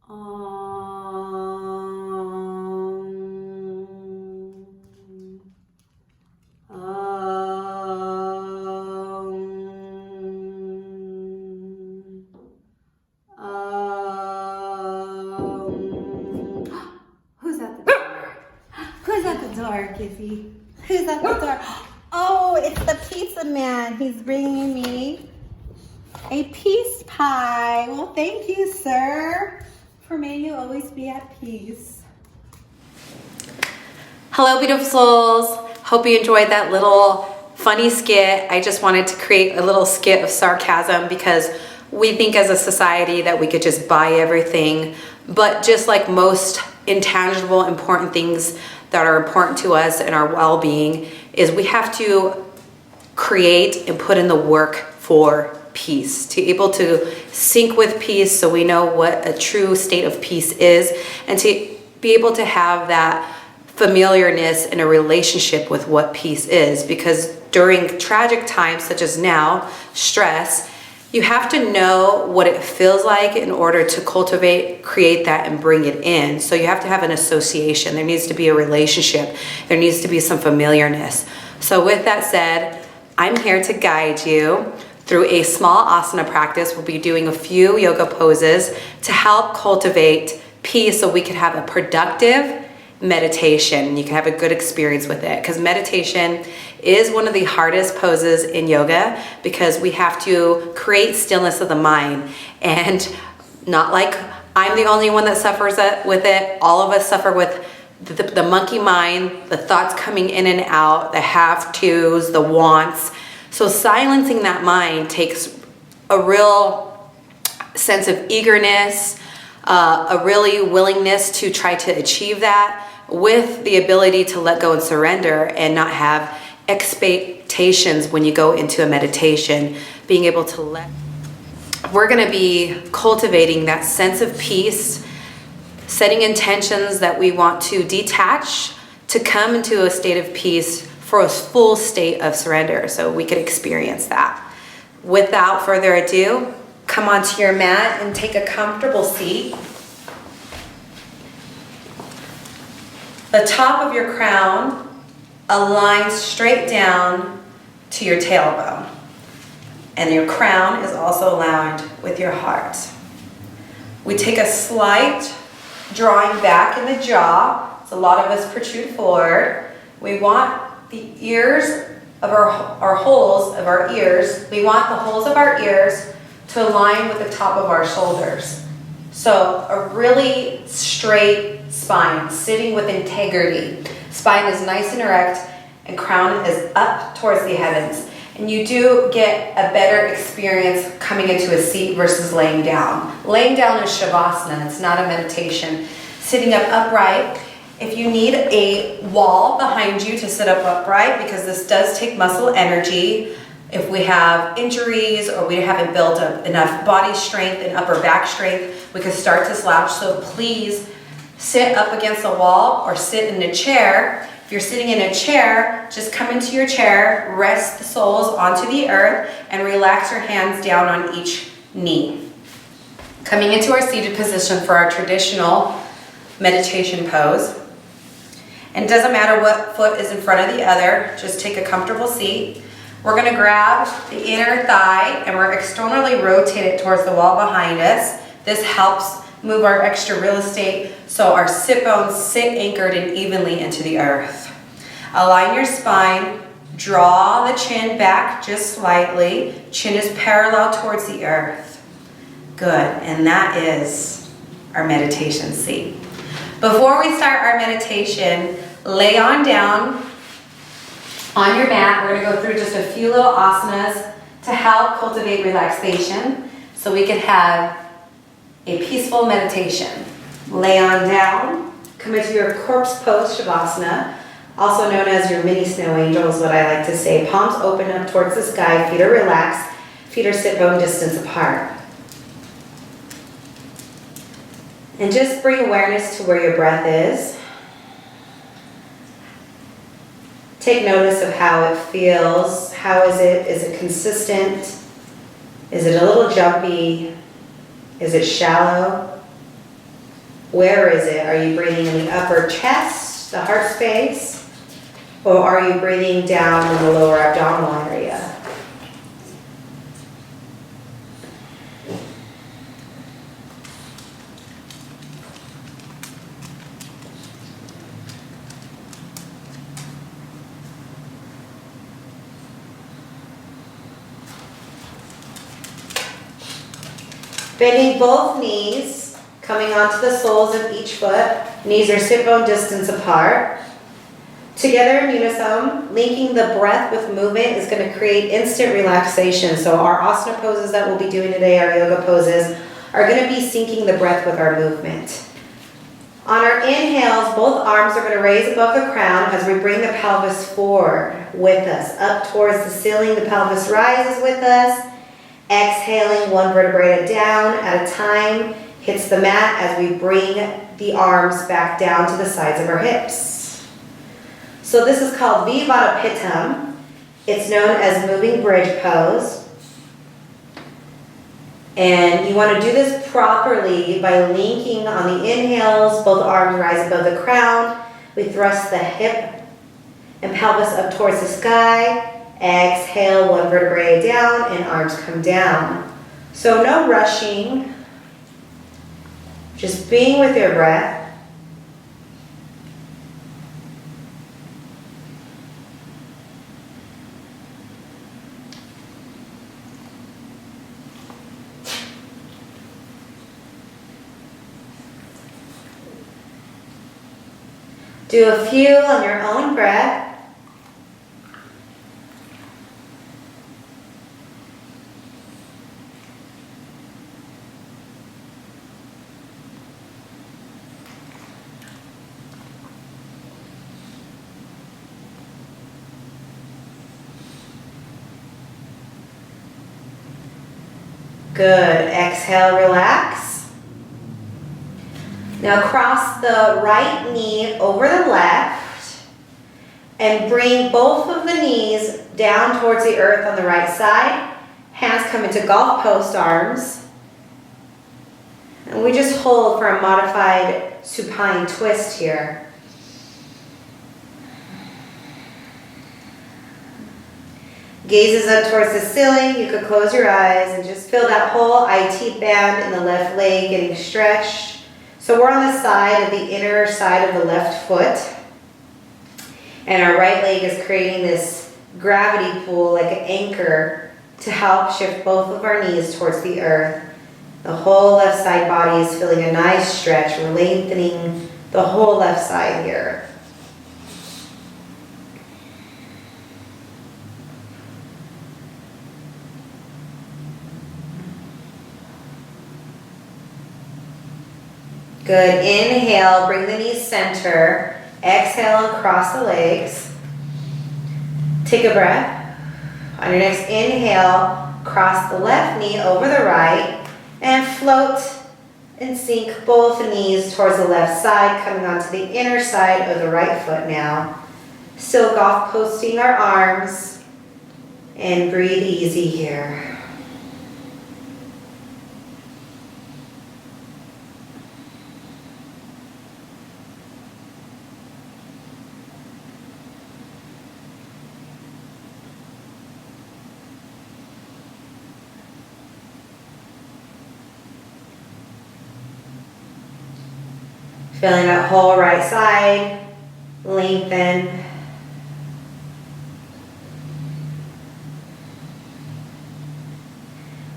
Who's at the door? Who's at the door, Kizzy? Who's at the door? Oh, it's the pizza man. He's bringing me a peace pie. Well, thank you, sir, for may you always be at peace. Hello, beautiful souls. Hope you enjoyed that little funny skit. I just wanted to create a little skit of sarcasm because we think as a society that we could just buy everything, but just like most intangible, important things that are important to us and our well-being is we have to create and put in the work for peace, to be able to sync with peace so we know what a true state of peace is, and to be able to have that familiarness in a relationship with what peace is. Because during tragic times such as now, stress, you have to know what it feels like in order to cultivate, create that, and bring it in. So you have to have an association. There needs to be a relationship. There needs to be some familiarness. So with that said, I'm here to guide you through a small asana practice. We'll be doing a few yoga poses to help cultivate peace so we can have a productive meditation. You can have a good experience with it, because meditation is one of the hardest poses in yoga because we have to create stillness of the mind. And not like I'm the only one that suffers with it. All of us suffer with the monkey mind, the thoughts coming in and out, the have-tos, the wants. So silencing that mind takes a real sense of eagerness, a really willingness to try to achieve that, with the ability to let go and surrender and not have expectations when you go into a meditation, being able to let. We're going to be cultivating that sense of peace, setting intentions that we want to detach to come into a state of peace for a full state of surrender so we could experience that. Without further ado, come onto your mat and take a comfortable seat. The top of your crown aligns straight down to your tailbone. And your crown is also aligned with your heart. We take a slight drawing back in the jaw. So a lot of us protrude forward. We want the ears of our holes of our ears. We want the holes of our ears to align with the top of our shoulders. So a really straight spine, sitting with integrity. Spine is nice and erect, and crown is up towards the heavens. And you do get a better experience coming into a seat versus laying down. Laying down is shavasana, it's not a meditation. Sitting up upright, if you need a wall behind you to sit up upright, because this does take muscle energy, if we have injuries or we haven't built up enough body strength and upper back strength, we could start to slouch. So please sit up against a wall or sit in a chair. If you're sitting in a chair, just come into your chair, rest the soles onto the earth, and relax your hands down on each knee. Coming into our seated position for our traditional meditation pose. And it doesn't matter what foot is in front of the other, just take a comfortable seat. We're going to grab the inner thigh and we're externally rotate it towards the wall behind us. This helps move our extra real estate so our sit bones sit anchored and evenly into the earth. Align your spine, draw the chin back just slightly. Chin is parallel towards the earth. Good, and that is our meditation seat. Before we start our meditation, lay on down on your mat. We're going to go through just a few little asanas to help cultivate relaxation so we can have a peaceful meditation. Lay on down, come into your corpse pose, shavasana, also known as your mini snow angel is what I like to say. Palms open up towards the sky, feet are relaxed, feet are sit bone distance apart. And just bring awareness to where your breath is. Take notice of how it feels. How is it? Is it consistent? Is it a little jumpy? Is it shallow? Where is it? Are you breathing in the upper chest, the heart space? Or are you breathing down in the lower abdominal area? Bending both knees, coming onto the soles of each foot. Knees are sit bone distance apart. Together in unison, linking the breath with movement is going to create instant relaxation. So our asana poses that we'll be doing today, our yoga poses, are going to be syncing the breath with our movement. On our inhales, both arms are going to raise above the crown as we bring the pelvis forward with us. Up towards the ceiling, the pelvis rises with us. Exhaling, one vertebrae down at a time, hits the mat as we bring the arms back down to the sides of our hips. So this is called Vivadapittam. It's known as moving bridge pose. And you want to do this properly by linking on the inhales, both arms rise above the crown. We thrust the hip and pelvis up towards the sky. Exhale, one vertebrae down and arms come down. So no rushing, just being with your breath. Do a few on your own breath. Good. Exhale, relax. Now cross the right knee over the left and bring both of the knees down towards the earth on the right side. Hands come into golf post arms. And we just hold for a modified supine twist here. Gazes up towards the ceiling. You could close your eyes and just feel that whole IT band in the left leg getting stretched. So we're on the side of the inner side of the left foot. And our right leg is creating this gravity pull like an anchor to help shift both of our knees towards the earth. The whole left side body is feeling a nice stretch. We're lengthening the whole left side here. Good. Inhale, bring the knees center. Exhale and cross the legs. Take a breath. On your next inhale, cross the left knee over the right and float and sink both knees towards the left side, coming onto the inner side of the right foot now. Still golf posting our arms and breathe easy here. Feeling that whole right side lengthen.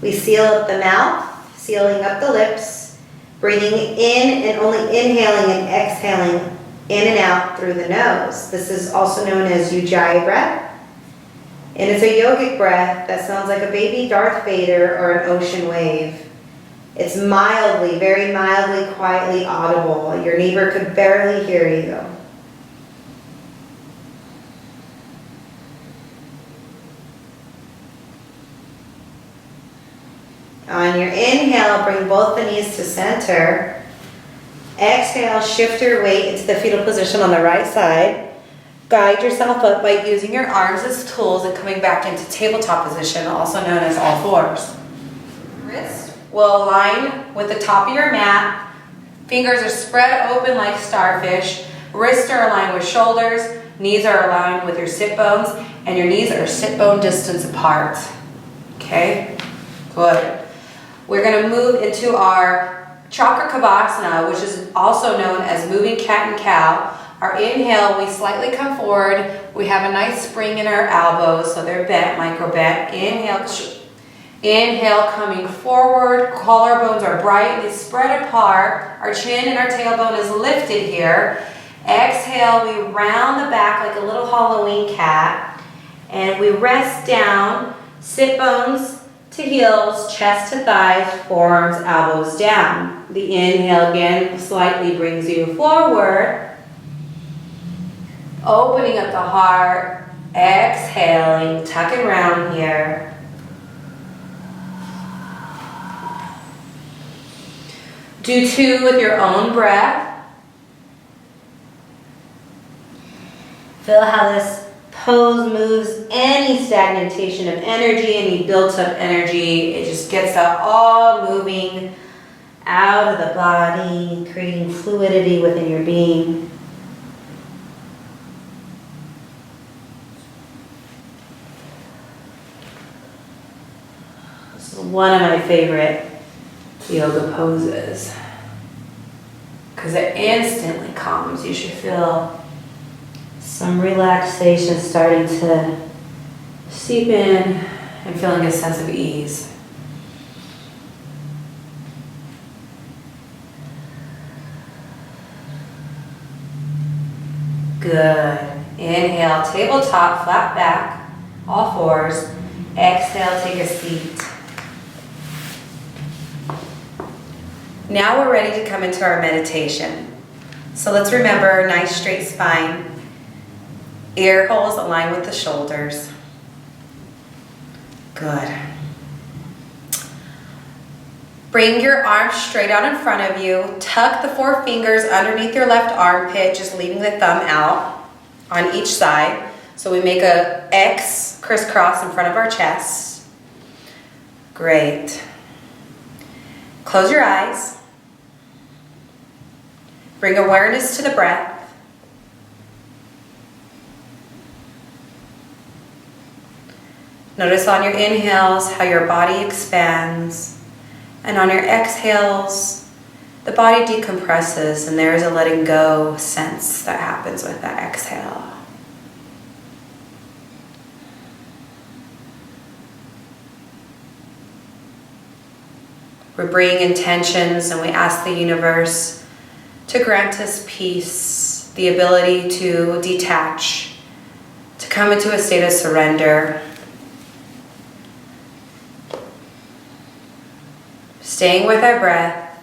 We seal up the mouth, sealing up the lips, breathing in and only inhaling and exhaling in and out through the nose. This is also known as Ujjayi breath. And it's a yogic breath that sounds like a baby Darth Vader or an ocean wave. It's mildly, very mildly, quietly audible. Your neighbor could barely hear you. On your inhale, bring both the knees to center. Exhale, shift your weight into the fetal position on the right side. Guide yourself up by using your arms as tools and coming back into tabletop position, also known as all fours. Wrists will align with the top of your mat. Fingers are spread open like starfish. Wrists are aligned with shoulders. Knees are aligned with your sit bones. And your knees are sit bone distance apart. Okay? Good. We're going to move into our chakra kavasana, which is also known as moving cat and cow. Our inhale, we slightly come forward. We have a nice spring in our elbows, so they're bent, micro bent. Inhale, coming forward. Collarbones are bright, they spread apart. Our chin and our tailbone is lifted here. Exhale, we round the back like a little Halloween cat. And we rest down, sit bones to heels, chest to thighs, forearms, elbows down. The inhale again slightly brings you forward. Opening up the heart, exhaling, tuck and round here. Do 2 with your own breath. Feel how this pose moves any stagnation of energy, any built up energy. It just gets that all moving out of the body, creating fluidity within your being. This is one of my favorite yoga poses because it instantly calms. You should feel some relaxation starting to seep in and feeling a sense of ease. Good. Inhale, tabletop, flat back, all fours. Exhale, take a seat. Now we're ready to come into our meditation. So let's remember, nice straight spine. Ear holes align with the shoulders. Good. Bring your arms straight out in front of you. Tuck the 4 fingers underneath your left armpit, just leaving the thumb out on each side. So we make a X crisscross in front of our chest. Great. Close your eyes. Bring awareness to the breath. Notice on your inhales how your body expands, and on your exhales, the body decompresses, and there is a letting go sense that happens with that exhale. We bring intentions and we ask the universe to grant us peace, the ability to detach, to come into a state of surrender. Staying with our breath,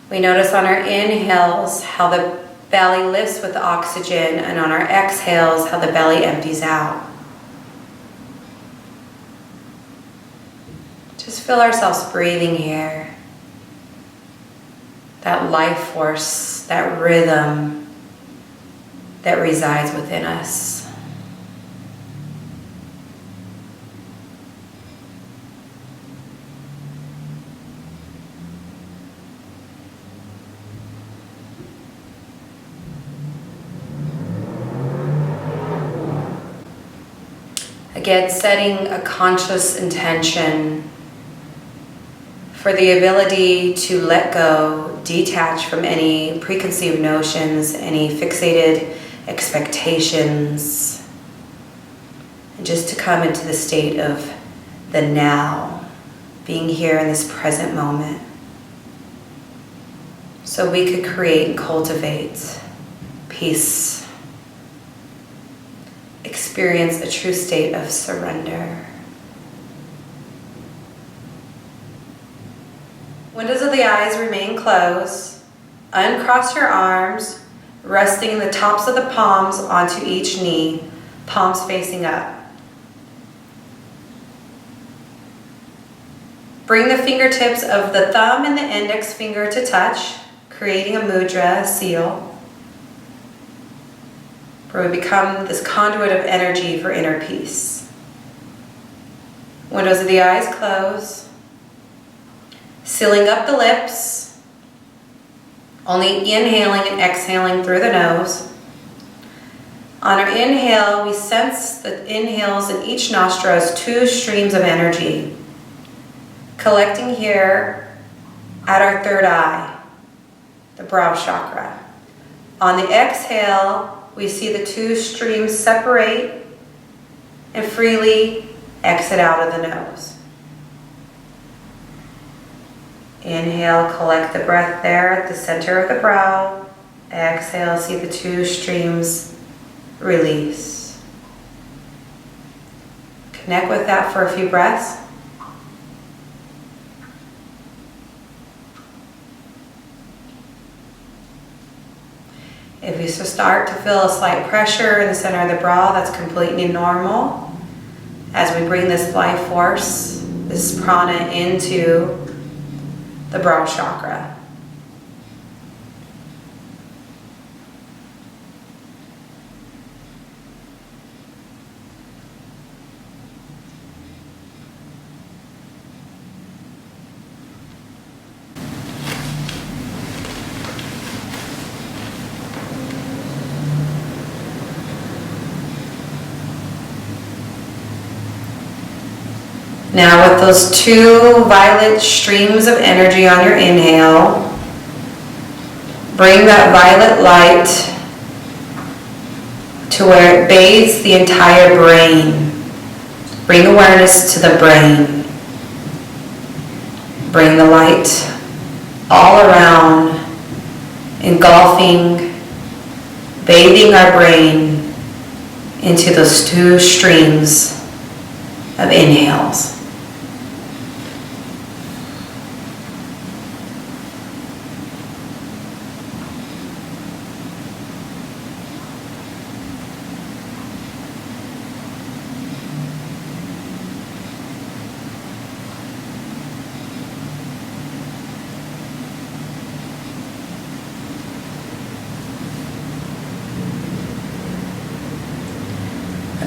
we notice on our inhales how the belly lifts with the oxygen, and on our exhales how the belly empties out. Just feel ourselves breathing here. That life force, that rhythm that resides within us. Again, setting a conscious intention for the ability to let go, detach from any preconceived notions, any fixated expectations, and just to come into the state of the now, being here in this present moment, so we could create and cultivate peace, experience a true state of surrender. Windows of the eyes remain closed. Uncross your arms, resting the tops of the palms onto each knee, palms facing up. Bring the fingertips of the thumb and the index finger to touch, creating a mudra, a seal, where we become this conduit of energy for inner peace. Windows of the eyes close. Sealing up the lips, only inhaling and exhaling through the nose. On our inhale, we sense the inhales in each nostril as 2 streams of energy, collecting here at our third eye, the brow chakra. On the exhale, we see the 2 streams separate and freely exit out of the nose. Inhale, collect the breath there at the center of the brow. Exhale, see the 2 streams release. Connect with that for a few breaths. If you start to feel a slight pressure in the center of the brow, that's completely normal. As we bring this life force, this prana into the brow chakra. Now with those 2 violet streams of energy on your inhale, bring that violet light to where it bathes the entire brain. Bring awareness to the brain. Bring the light all around, engulfing, bathing our brain into those 2 streams of inhales.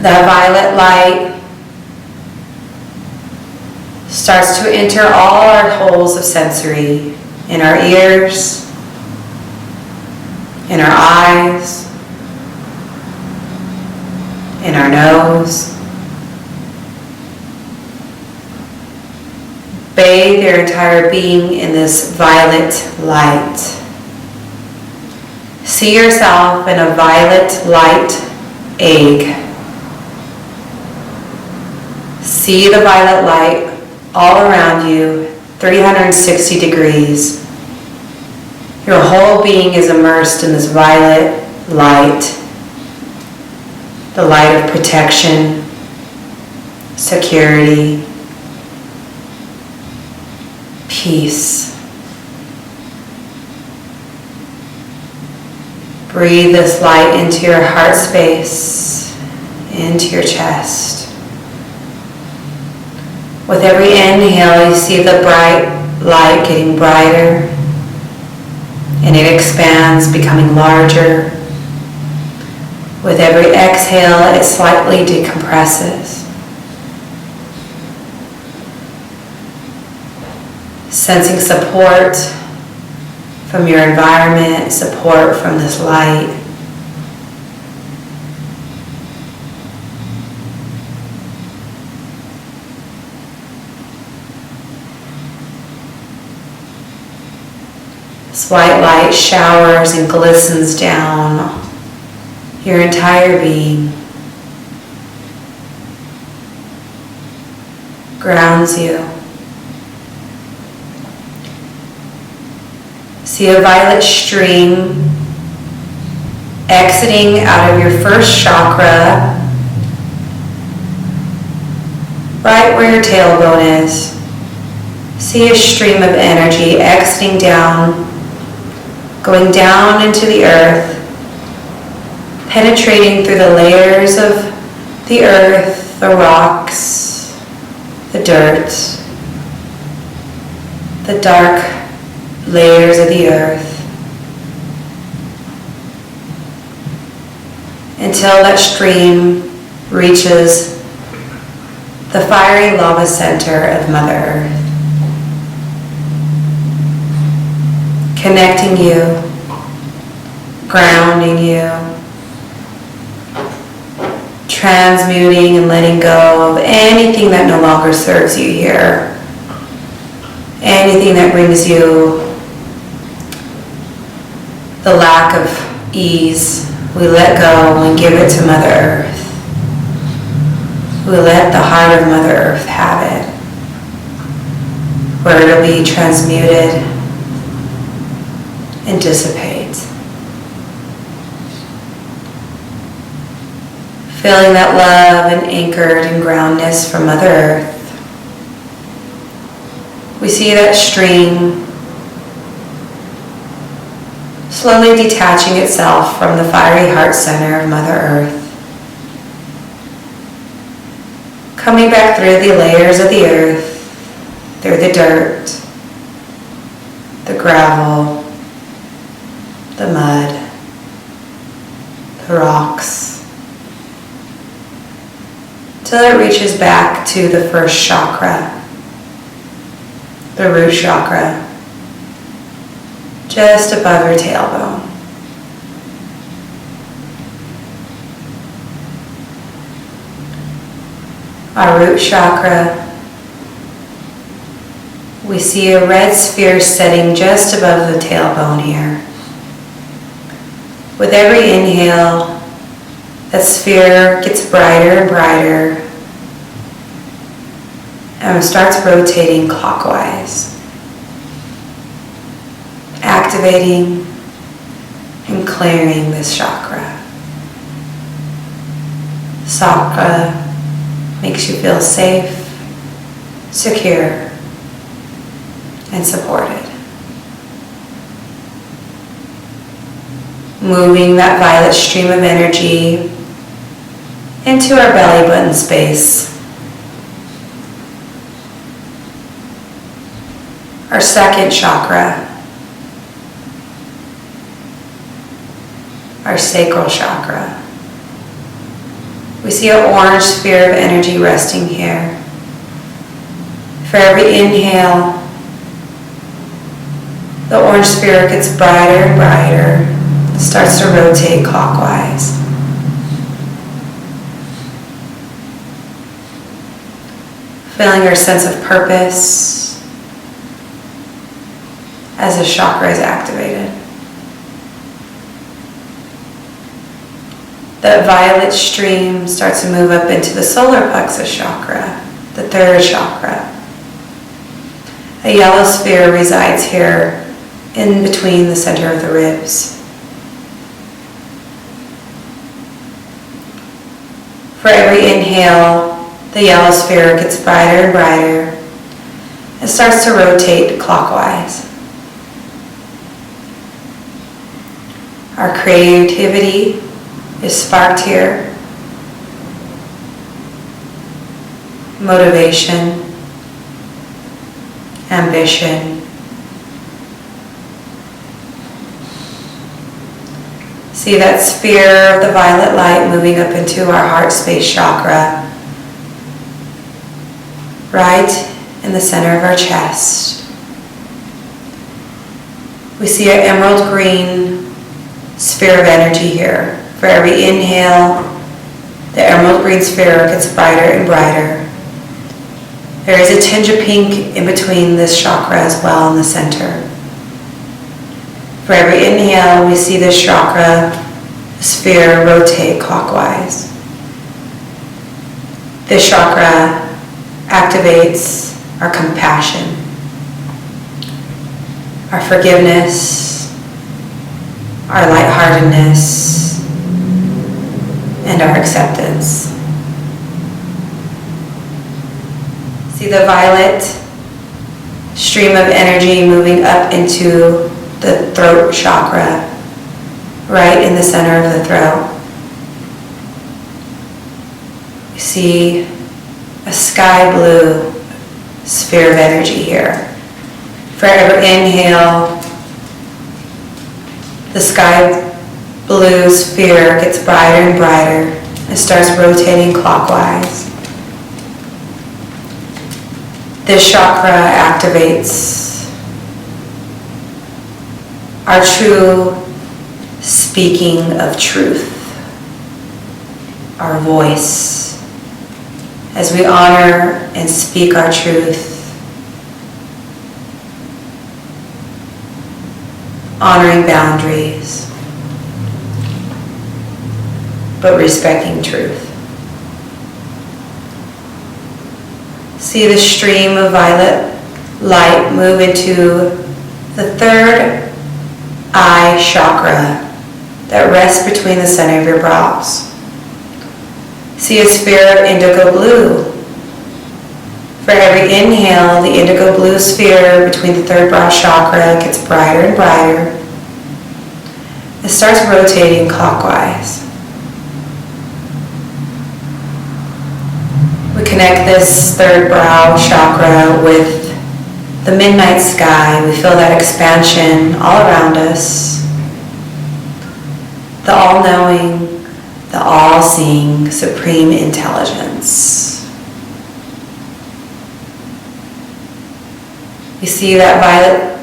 That violet light starts to enter all our holes of sensory, in our ears, in our eyes, in our nose. Bathe your entire being in this violet light. See yourself in a violet light egg. See the violet light all around you, 360 degrees. Your whole being is immersed in this violet light, the light of protection, security, peace. Breathe this light into your heart space, into your chest. With every inhale, you see the bright light getting brighter, and it expands, becoming larger. With every exhale, it slightly decompresses. Sensing support from your environment, support from this light. This white light showers and glistens down your entire being, grounds you. See a violet stream exiting out of your first chakra, right where your tailbone is. See a stream of energy exiting down, going down into the earth, penetrating through the layers of the earth, the rocks, the dirt, the dark layers of the earth, until that stream reaches the fiery lava center of Mother Earth. connecting you, grounding you, transmuting and letting go of anything that no longer serves you here, anything that brings you the lack of ease. We let go and give it to Mother Earth. We let the heart of Mother Earth have it, where it'll be transmuted and dissipate. Feeling that love and anchored and groundness from Mother Earth. We see that stream slowly detaching itself from the fiery heart center of Mother Earth. Coming back through the layers of the earth, through the dirt, the gravel, the mud, the rocks, till it reaches back to the first chakra, the root chakra, just above your tailbone. Our root chakra, we see a red sphere setting just above the tailbone here. With every inhale, that sphere gets brighter and brighter and starts rotating clockwise, activating and clearing this chakra. Chakra makes you feel safe, secure, and supported. Moving that violet stream of energy into our belly button space. Our second chakra, our sacral chakra. We see an orange sphere of energy resting here. For every inhale, the orange sphere gets brighter and brighter, starts to rotate clockwise. Feeling our sense of purpose as the chakra is activated. That violet stream starts to move up into the solar plexus chakra, the third chakra. A yellow sphere resides here in between the center of the ribs. For every inhale, the yellow sphere gets brighter and brighter and starts to rotate clockwise. Our creativity is sparked here. Motivation, ambition. See that sphere of the violet light moving up into our heart space chakra, right in the center of our chest. We see an emerald green sphere of energy here. For every inhale, the emerald green sphere gets brighter and brighter. There is a tinge of pink in between this chakra as well in the center. For every inhale, we see this chakra sphere rotate clockwise. This chakra activates our compassion, our forgiveness, our lightheartedness, and our acceptance. See the violet stream of energy moving up into the throat chakra, right in the center of the throat. You see a sky blue sphere of energy here. For every inhale, the sky blue sphere gets brighter and brighter and starts rotating clockwise. This chakra activates our true speaking of truth, our voice, as we honor and speak our truth, honoring boundaries, but respecting truth. See the stream of violet light move into the third eye chakra that rests between the center of your brows. See a sphere of indigo blue. For every inhale, the indigo blue sphere between the third brow chakra gets brighter and brighter. It starts rotating clockwise. We connect this third brow chakra with the midnight sky. We feel that expansion all around us. The all-knowing, the all-seeing supreme intelligence. We see that violet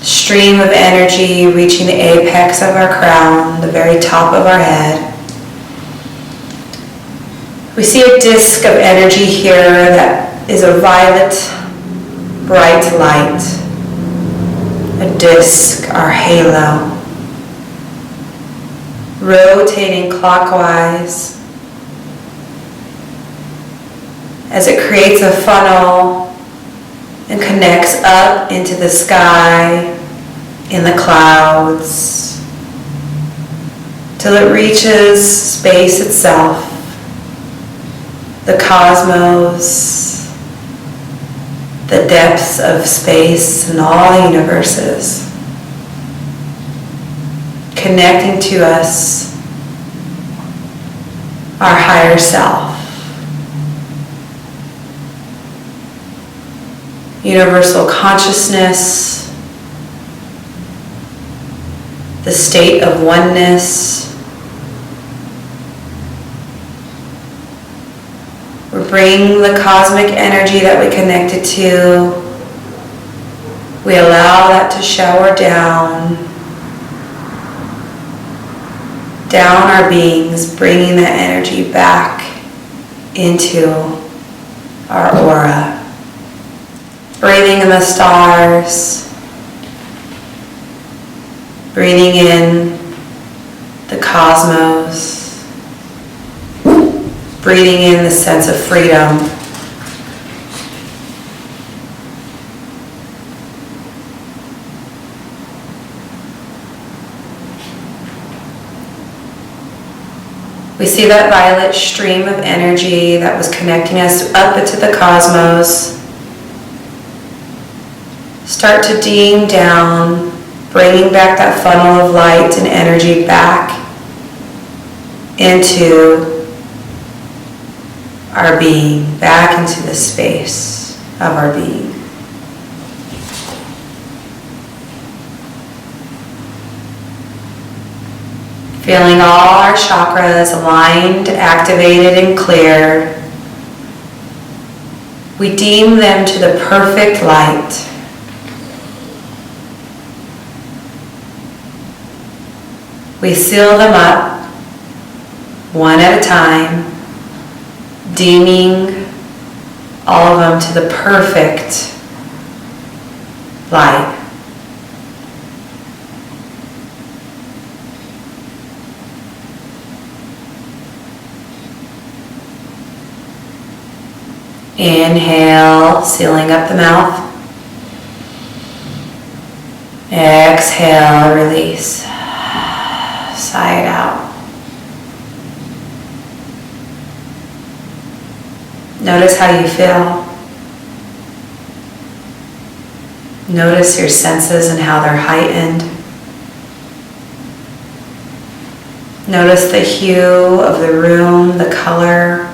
stream of energy reaching the apex of our crown, the very top of our head. We see a disk of energy here that is a violet, bright light. A disk, our halo, rotating clockwise as it creates a funnel and connects up into the sky, in the clouds, till it reaches space itself, the cosmos, the depths of space and all universes, connecting to us, our higher self. Universal consciousness, the state of oneness. We're bringing the cosmic energy that we connected to. We allow that to shower down our beings, bringing that energy back into our aura. Breathing in the stars, breathing in the cosmos, breathing in the sense of freedom. We see that violet stream of energy that was connecting us up into the cosmos start to dim down, bringing back that funnel of light and energy back into our being, back into the space of our being. Feeling all our chakras aligned, activated, and clear, we deem them to the perfect light. We seal them up, one at a time, deeming all of them to the perfect light. Inhale, sealing up the mouth. Exhale, release. Sigh it out. Notice how you feel. Notice your senses and how they're heightened. Notice the hue of the room, the color,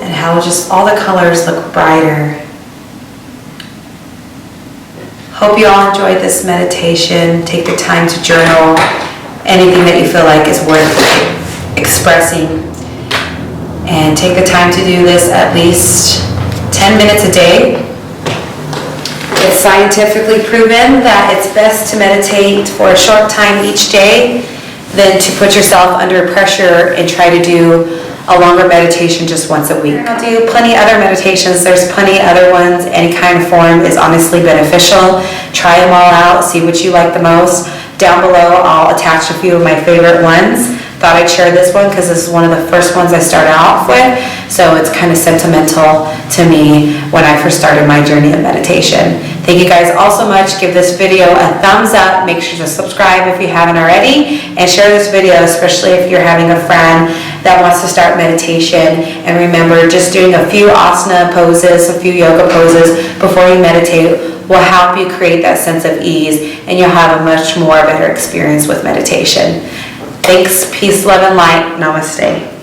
and how just all the colors look brighter. Hope you all enjoyed this meditation. Take the time to journal anything that you feel like is worth expressing. And take the time to do this at least 10 minutes a day. It's scientifically proven that it's best to meditate for a short time each day than to put yourself under pressure and try to do a longer meditation just once a week. I'll do plenty other meditations. There's plenty other ones. Any kind of form is honestly beneficial. Try them all out. See what you like the most. Down below, I'll attach a few of my favorite ones. Thought I'd share this one because this is one of the first ones I started off with. So it's kind of sentimental to me when I first started my journey of meditation. Thank you guys all so much. Give this video a thumbs up. Make sure to subscribe if you haven't already. And share this video, especially if you're having a friend that wants to start meditation. And remember, just doing a few asana poses, a few yoga poses before you meditate will help you create that sense of ease, and you'll have a much more better experience with meditation. Thanks, peace, love, and light. Namaste.